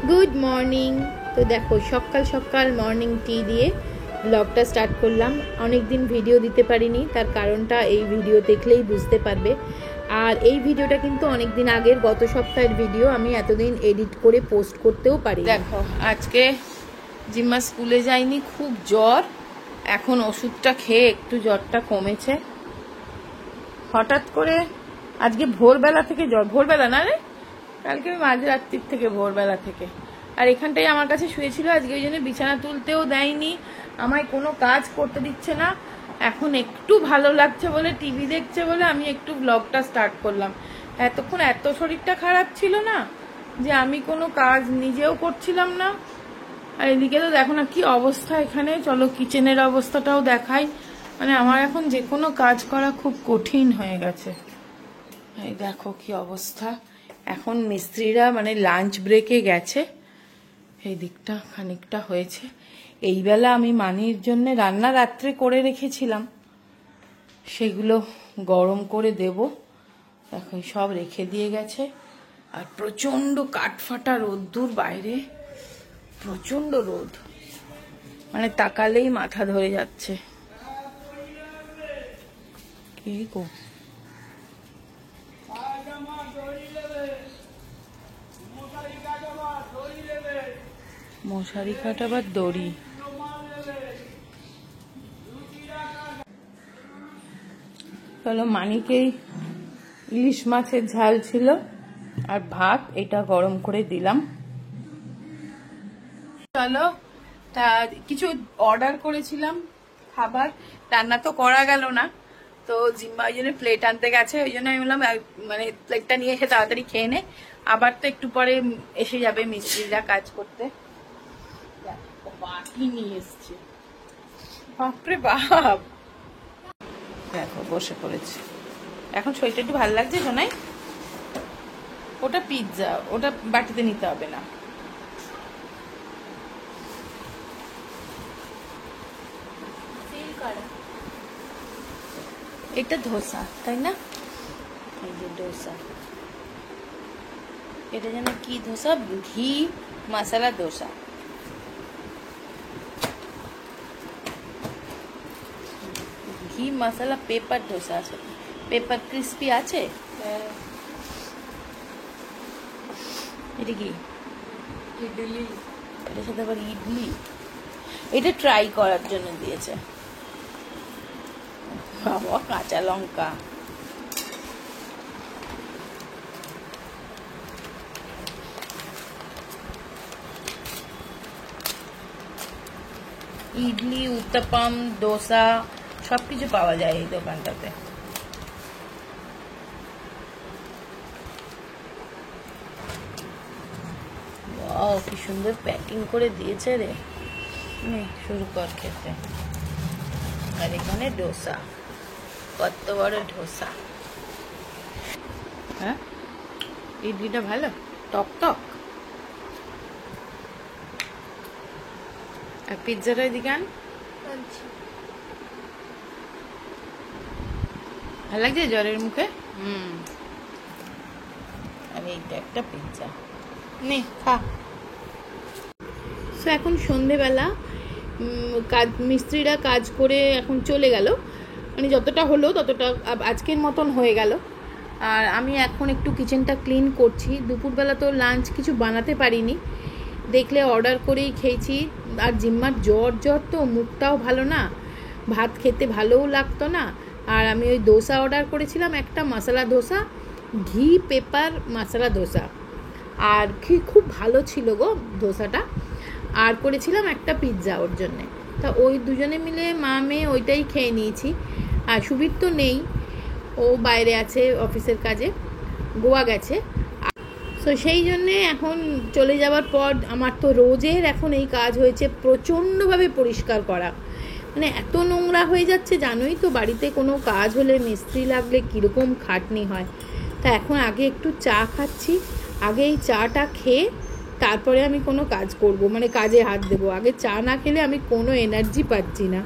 Good morning. তো দেখো সকাল সকাল মর্নিং টি দিয়ে ব্লগটা স্টার্ট করলাম। অনেক দিন ভিডিও দিতে পারিনি, তার কারণটা এই ভিডিও দেখলেই বুঝতে পারবে। আর এই ভিডিওটা কিন্তু অনেক দিন আগের, গত সপ্তাহের ভিডিও। আমি এতদিন এডিট করে পোস্ট করতেও পারি। দেখো আজকে জিম্মা স্কুলে যায়নি, খুব জ্বর। এখন ওষুধটা খেয়ে একটু জ্বরটা কমেছে। হঠাৎ করে আজকে ভোরবেলা থেকে জ্বর, ভোরবেলা না রে, কালকে মাঝরাত্রির থেকে ভোরবেলা থেকে। আর এখানটাই আমার কাছে শুয়েছিল আজকে, ওই জন্য বিছানা তুলতেও দেয়নি, আমায় কোনো কাজ করতে দিচ্ছে না। এখন একটু ভালো লাগছে বলে, টিভি দেখছে বলে আমি একটু ব্লগটা স্টার্ট করলাম। এতক্ষণ এত শরীরটা খারাপ ছিল না যে আমি কোনো কাজ নিজেও করছিলাম না। আর এদিকে তো দেখো না কি অবস্থা এখানে। চলো কিচেনের অবস্থাটাও দেখাই। মানে আমার এখন যে কোনো কাজ করা খুব কঠিন হয়ে গেছে। এই দেখো কি অবস্থা। এখন মিস্ত্রিরা মানে লাঞ্চ ব্রেকে গেছে, এই দিকটা খানিকটা হয়েছে। এই বেলা আমি মানির জন্য রান্না রাত্রে করে রেখেছিলাম, সেগুলো গরম করে দেব। এখন সব রেখে দিয়ে গেছে। আর প্রচন্ড কাঠফাটা রোদ্দুর বাইরে, প্রচন্ড রোদ, মানে তাকালেই মাথা ধরে যাচ্ছে। কি গো, মশারি কাটাবার দড়ি। চলো মানিকেই ইলিশ মাছের ঝাল ছিল আর ভাত, এটা গরম করে দিলাম। চলো, তা কিছু অর্ডার করেছিলাম খাবার, রান্না তো করা গেল না। তো জিম্মা ওই জন্য প্লেট আনতে গেছে, ওই জন্য আমি বললাম মানে প্লেটটা নিয়ে এসে তাড়াতাড়ি খেয়ে নে, আবার তো একটু পরে এসে যাবে মিস্ত্রিরা কাজ করতে। বাটি নিয়ে এসছে, বাপরে বাপ। দেখো বসে পড়েছে। এখন শরীরটা একটু ভালো লাগছে শোনাই। ওটা পিৎজা, ওটা বাটিতে নিতে হবে না। এটা ধোসা, তাই না? এই যে ডোসা, এটা যেন কি ধোসা, ঘি মশলা ডোসা। ঘি মশলা পেপার ডোসা আছে, পেপার ক্রিস্পি আছে। এটা কি? ইডলি। এটার সাথে আবার ইডলি। এটা ট্রাই করার জন্য দিয়েছে। বাবা, কাঁচা লঙ্কা। ইডলি, উত্তাপাম, ডোসা সবকিছু পাওয়া যায় এই দোকানটাতে। ওয়াও, কি সুন্দর প্যাকিং করে দিয়েছে রে। শুরু কর খেতে। আর এখানে ডোসা, কত বড় ডোসা। হ্যাঁ, ইডলিটা ভালো, টক টক। আর পিৎজাটা এদিকে আন। ভালো লাগছে জ্বরের মুখে। আর এইটা একটা পিৎজা, নে খা। তো এখন সন্ধেবেলা কাজ, মিস্ত্রিরা কাজ করে এখন চলে গেল, মানে যতটা হলো ততটা আজকের মতন হয়ে গেল। আর আমি এখন একটু কিচেনটা ক্লিন করছি। দুপুরবেলা তো লাঞ্চ কিছু বানাতে পারিনি, দেখলে অর্ডার করেই খেয়েছি। আর জিম্মার জ্বর জ্বর তো, মুখটাও ভালো না, ভাত খেতে ভালোও লাগতো না। আর আমি ওই ডোসা অর্ডার করেছিলাম, একটা মশলা ডোসা, ঘি পেপার মশলা ডোসা, আর খুব ভালো ছিল গো ডোসাটা। আর করেছিলাম একটা পিৎজা ওর জন্যে। তা ওই দুজনে মিলে মা মেয়ে ওইটাই খেয়ে নিয়েছি। আর সুবীর তো নেই, ও বাইরে আছে অফিসের কাজে, গোয়া গেছে। তো সেই জন্যে এখন চলে যাওয়ার পর আমার তো রোজের এখন এই কাজ হয়েছে, প্রচণ্ডভাবে পরিষ্কার করা। মানে এত নোংরা হয়ে যাচ্ছে, জানোই তো বাড়িতে কোনো কাজ হলে মিস্ত্রি লাগলে কীরকম খাটনি হয়। তা এখন আগে একটু চা খাচ্ছি, আগে এই চাটা খেয়ে তারপরে আমি কোনো কাজ করব, মানে কাজে হাত দেবো। আগে চা না খেলে আমি কোনো এনার্জি পাচ্ছি না।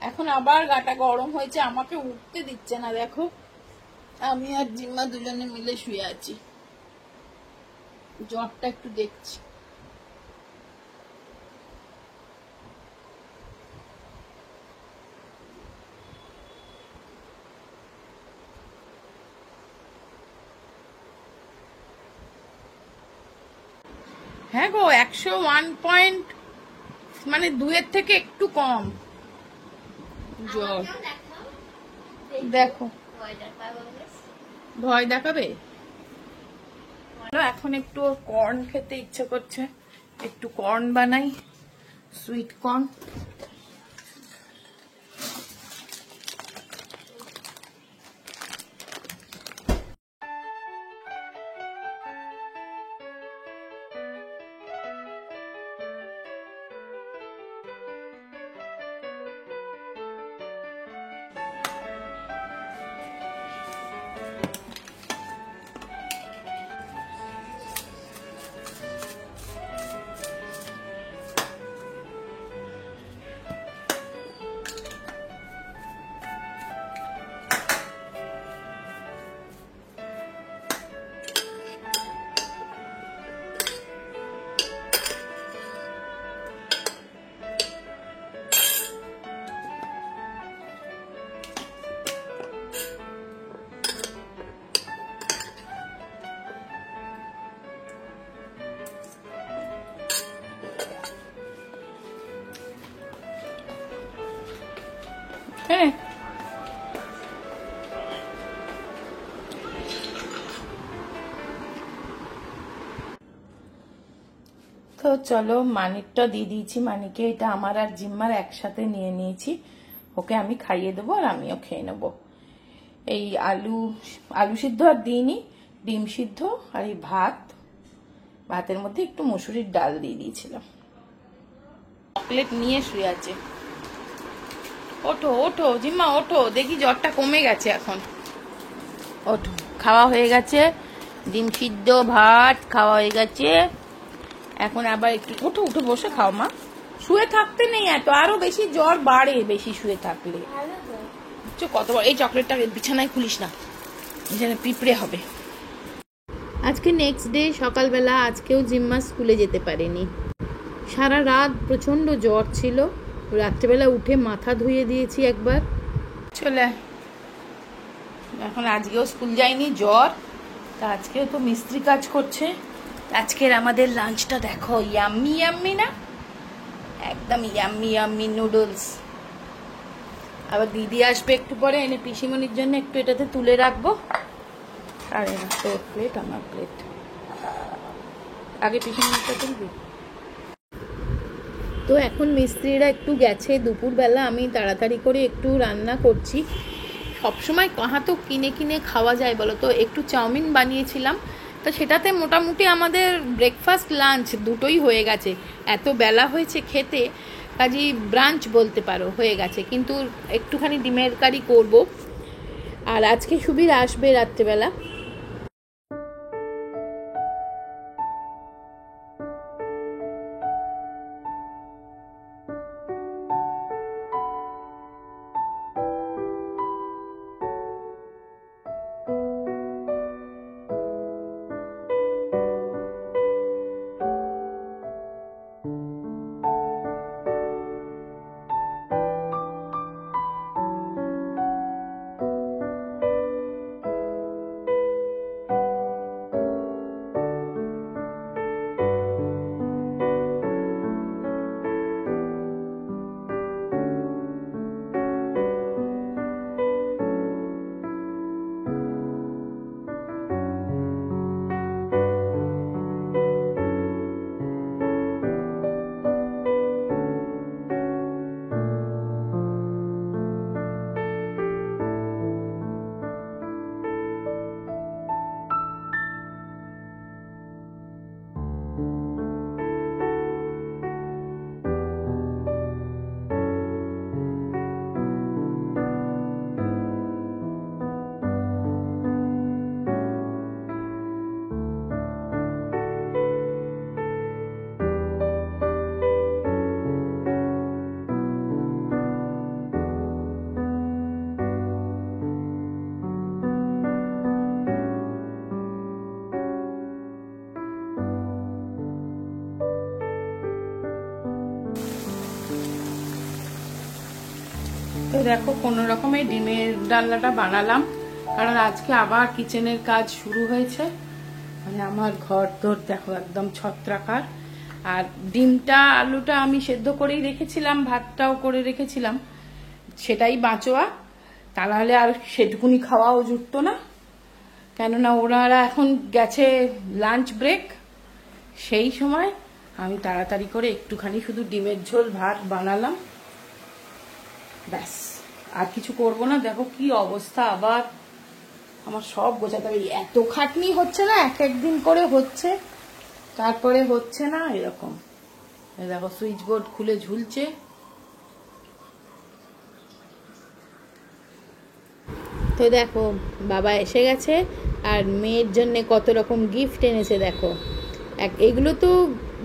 এখন আবার গাটা গরম হয়েছে, আমাকে উঠতে দিচ্ছে না। দেখো আমি আর জিম্মা দুজনে মিলে শুয়ে আছি। জ্বরটা একটু দেখছি। হ্যাঁ গো, 101 মানে 2-এর থেকে একটু কম জ্বর। দেখো, ভয় দেখাবে। এখন একটু কর্ন খেতে ইচ্ছে করছে, একটু কর্ন বানাই, সুইট কর্ন। হ্যাঁ, তো চলো মানিকটা দিয়ে দিয়েছি। মানিকে এটা আমার আর জিম্মার একসাথে নিয়ে নিয়েছি, ওকে আমি খাইয়ে দেবো আর আমিও খেয়ে নেবো। এই আলু আলু সিদ্ধ আর দিইনি, ডিম সিদ্ধ আর এই ভাতের মধ্যে একটু মসুরির ডাল দিয়ে দিয়েছিলাম। চকলেট নিয়ে শুয়ে আছে। ওঠো ওঠো জিম্মা ওঠো, দেখি জ্বরটা কমে গেছে এখন। ওঠো, খাওয়া হয়ে গেছে, ডিম সিদ্ধ ভাত খাওয়া হয়ে গেছে। এখন আবার একটু উঠো, উঠে বসে খাও মা। শুয়ে থাকতে নেই এত, আরো বেশি জ্বর বাড়ে বেশি শুয়ে থাকলে। কতবার এই চকলেটটা বিছানায় খুলিস না, বিছানায় পিঁপড়ে হবে। আজকে নেক্সট ডে সকালবেলা, আজকেও জিম্মা স্কুলে যেতে পারেনি। সারা রাত প্রচন্ড জ্বর ছিল, রাত্রেবেলা উঠে মাথা ধুয়ে দিয়েছি একবার। চলে এখন আজকেও স্কুল যায়নি, জ্বর। তা আজকেও তো মিস্ত্রি কাজ করছে। আজকের আমাদের লাঞ্চটা দেখো, ইয়াম্মি ইয়াম্মি না, একদম ইয়াম্মি ইয়াম্মি নুডলস। আবার দিদি আসবে একটু পরে, এনে পিসিমণির জন্য একটু এটাতে তুলে রাখবো। আর তোর প্লেট আমার প্লেট, আগে পিসিমণিটা তুলবি। তো এখন মিস্ত্রিরা একটু গেছে দুপুরবেলা, আমি তাড়াতাড়ি করে একটু রান্না করছি। সবসময় কাহা তো কিনে কিনে খাওয়া যায় বলো তো। একটু চাউমিন বানিয়েছিলাম, তো সেটাতে মোটামুটি আমাদের ব্রেকফাস্ট লাঞ্চ দুটোই হয়ে গেছে। এত বেলা হয়েছে খেতে, কাজেই ব্রাঞ্চ বলতে পারো হয়ে গেছে। কিন্তু একটুখানি ডিমের কারি করব। আর আজকে সুবীর আসবে রাত্রেবেলা। তো দেখো কোনো রকমে ডিমের ডালনাটা বানালাম, কারণ আজকে আবার কিচেনের কাজ শুরু হয়েছে। মানে আমার ঘর তোর দেখো একদম ছত্রাকার। আর ডিমটা আলুটা আমি সেদ্ধ করেই রেখেছিলাম, ভাতটাও করে রেখেছিলাম, সেটাই বাঁচোয়া, তা নাহলে আর সেটুকুনি খাওয়াও জুটতো না। কেননা ওনারা এখন গেছে লাঞ্চ ব্রেক, সেই সময় আমি তাড়াতাড়ি করে একটুখানি শুধু ডিমের ঝোল ভাত বানালাম, ব্যাস আর কিছু করব না। দেখো কি অবস্থা, আবার আমার সব গোছাতে হবে। এত খাটনি হচ্ছে না, এক একদিন করে হচ্ছে, তারপরে হচ্ছে না, এরকম। দেখো সুইচ বোর্ড খুলে ঝুলছে। তো দেখো বাবা এসে গেছে, আর মেয়ের জন্য কত রকম গিফট এনেছে দেখো। এগুলো তো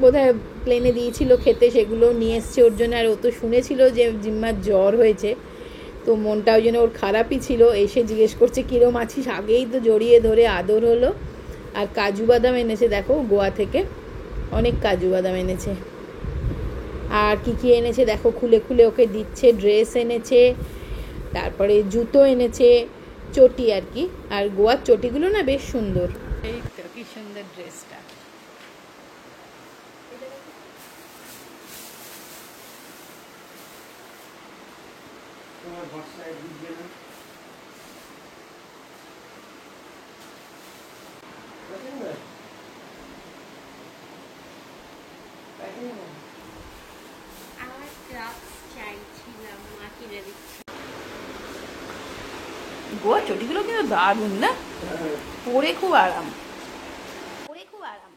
বোধহয় প্লেনে দিয়েছিল খেতে, সেগুলো নিয়ে এসছে ওর জন্য। আর ও তো শুনেছিল যে জিম্মার জ্বর হয়েছে, তো মনটা ওই জন্য ওর খারাপই ছিল। এসে জিজ্ঞেস করছে কিরম আছিস, আগেই তো জড়িয়ে ধরে আদর হলো। আর কাজু বাদাম এনেছে দেখো গোয়া থেকে, অনেক কাজু বাদাম এনেছে। আর কি কি এনেছে দেখো, খুলে খুলে ওকে দিচ্ছে। ড্রেস এনেছে, তারপরে জুতো এনেছে, চটি আর কি। আর গোয়ার চটিগুলো না বেশ সুন্দর। এই তো কি সুন্দর ড্রেসটা। গোয়া চটিগুলো কিন্তু দারুণ না, পরে খুব আরাম, পরে খুব আরাম।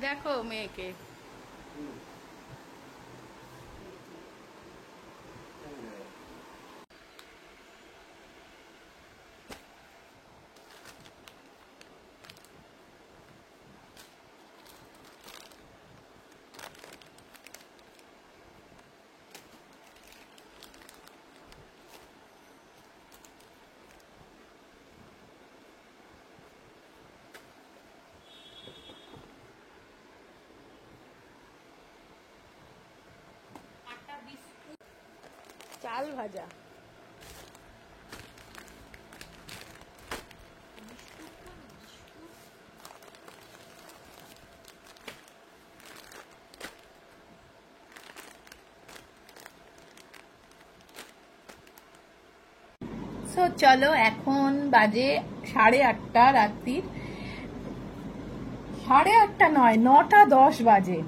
দেখো মেয়েকে, চাল ভাজা। সো চলো, এখন বাজে 8:30 রাত্রির, 8:30 নয়, 9:10 বাজে।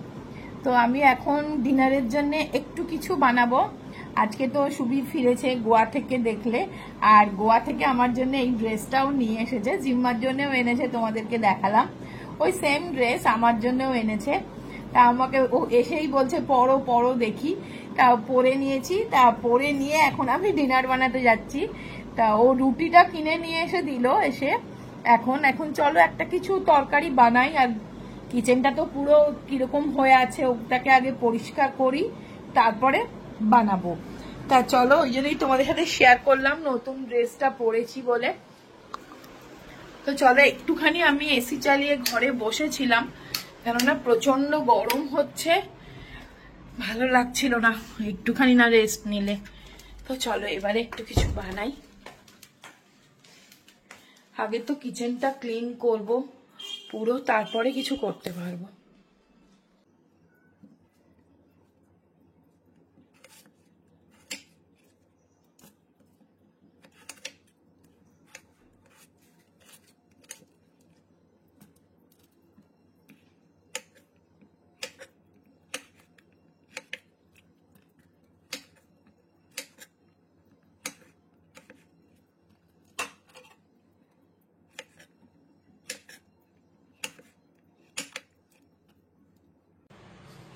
তো আমি এখন ডিনারের জন্য একটু কিছু বানাবো। আজকে তো সুবীর ফিরেছে গোয়া থেকে দেখলে, আর গোয়া থেকে আমার জন্য এই ড্রেসটাও নিয়ে এসেছে, জিম্মার জন্যও এনেছে, তোমাদেরকে দেখালাম। ওই সেম ড্রেস আমার জন্যও এনেছে। তা আমাকে ও এসেই বলছে পরো পরো দেখি, তা পরে নিয়েছি। তা পরে নিয়ে এখন আমি ডিনার বানাতে যাচ্ছি। তা ও রুটিটা কিনে নিয়ে এসে দিল এসে। এখন চলো একটা কিছু তরকারি বানাই। আর কিচেনটা তো পুরো কিরকম হয়ে আছে, ওটাকে আগে পরিষ্কার করি, তারপরে বানাবো। তা চলো, ওই জন্যই তোমাদের সাথে শেয়ার করলাম, নতুন ড্রেসটা পরেছি বলে। তো চলো একটুখানি আমি এসি চালিয়ে ঘরে বসেছিলাম, কেননা প্রচন্ড গরম হচ্ছে, ভালো লাগছিল না একটুখানি না রেস্ট নিলে। তো চলো এবারে একটু কিছু বানাই। আগে তো কিচেনটা ক্লিন করব পুরো, তারপরে কিছু করতে পারবো।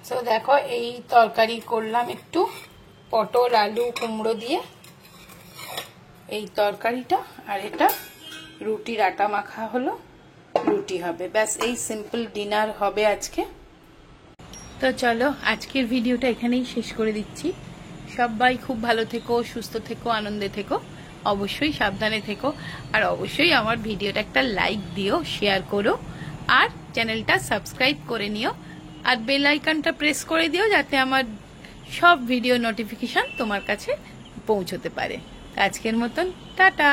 তো দেখো এই তরকারি করলাম একটু পটল আলু কুমড়ো দিয়ে এই তরকারিটা, আর এটা রুটির আটা মাখা হলো, রুটি হবে, ব্যাস এই সিম্পল ডিনার হবে আজকে। তো চলো আজকের ভিডিওটা এখানেই শেষ করে দিচ্ছি। সবাই খুব ভালো থেকো, সুস্থ থেকো, আনন্দে থেকো, অবশ্যই সাবধানে থেকো। আর অবশ্যই আমার ভিডিওটা একটা লাইক দিও, শেয়ার করো, আর চ্যানেলটা সাবস্ক্রাইব করে নিও, আর বেল আইকনটা প্রেস করে দিও যাতে আমার সব ভিডিও নোটিফিকেশন তোমার কাছে পৌঁছতে পারে। আজকের মতন টাটা।